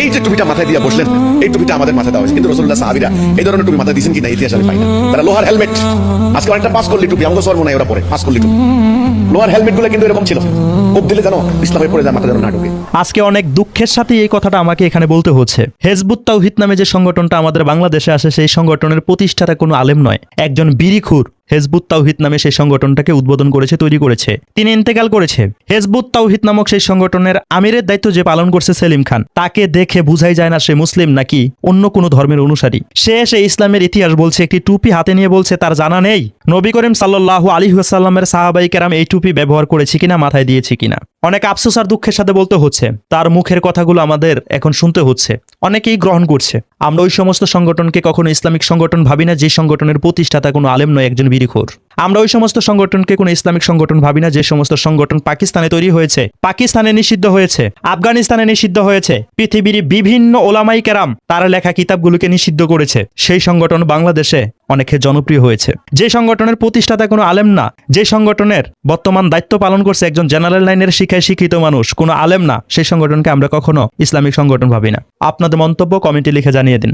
এই যে টুপিটা মাথায় দিয়ে বসলেন, এই টুপিটা আমাদের মাথায় দেওয়া হয়েছে, কিন্তু রাসূলুল্লাহ সাহাবীরা এই ধরনের টুপি মাথায় দিয়েছেন কিনা ইতিহাস আমি পাই না। তারা লোহার হেলমেট, আজকে অনেকটা 5 কল্লি টুপি, আমাদের সবার মনে হয় ওরা পরে 5 কল্লি টুপি। লোহার হেলমেট গুলো কিন্তু এরকম ছিল, কোপ দিলে জানো ইসলামে পড়ে যায়, মাথা যেন না ঢোকে। আজকে অনেক দুঃখের সাথে এই কথাটা আমাকে এখানে বলতে হচ্ছে। হিজবুত তাওহীদ নামে যে সংগঠনটা আমাদের বাংলাদেশে আসে, সেই সংগঠনের প্রতিষ্ঠাতা কোনো আলেম নয়, একজন বিড়িখুর হিজবুত তাওহীদ নামে সেই সংগঠনটাকে উদ্বোধন করেছে, তৈরি করেছে। তিনি ইন্তেকাল করেছে। হিজবুত তাওহীদ নামক সেই সংগঠনের আমিরের দায়িত্ব যে পালন করছে সেলিম খান, তাকে দেখে বুঝাই যায় না সে মুসলিম নাকি অন্য কোনো ধর্মের অনুসারী। সে ইসলামের ইতিহাস বলছে, একটি টুপি হাতে নিয়ে বলছে তার জানা নেই নবী করিম সাল্লাল্লাহু আলাইহি ওয়াসাল্লামের সাহাবায়ে কেরাম এই টুপি ব্যবহার করেছে কিনা, মাথায় দিয়েছে কিনা। অনেক আফসোস আর দুঃখের সাথে বলতে হচ্ছে, তার মুখের কথাগুলো আমাদের এখন শুনতে হচ্ছে। অনেকেই গ্রহণ করছে। আমরা ওই সমস্ত সংগঠনকে কখনো ইসলামিক সংগঠন ভাবি না যে সংগঠনের প্রতিষ্ঠাতা কোনো আলেম নয়, একজন বিড়িখোর। আমরা ওই সমস্ত সংগঠনকে কোনো ইসলামিক সংগঠন ভাবি না যে সমস্ত সংগঠন পাকিস্তানে তৈরি হয়েছে, পাকিস্তানে নিষিদ্ধ হয়েছে, আফগানিস্তানে নিষিদ্ধ হয়েছে, পৃথিবীর বিভিন্ন ওলামাই কেরাম তারা লেখা কিতাবগুলোকে নিষিদ্ধ করেছে। সেই সংগঠন বাংলাদেশে অনেকে জনপ্রিয় হয়েছে। যে সংগঠনের প্রতিষ্ঠাতা কোনো আলেম না, যে সংগঠনের বর্তমান দায়িত্ব পালন করছে একজন জেনারেল লাইনের শিক্ষায় শিক্ষিত মানুষ, কোনো আলেম না, সেই সংগঠনকে আমরা কখনো ইসলামিক সংগঠন ভাবি না। আপনাদের মন্তব্য কমেন্টে লিখে জানিয়ে দিন।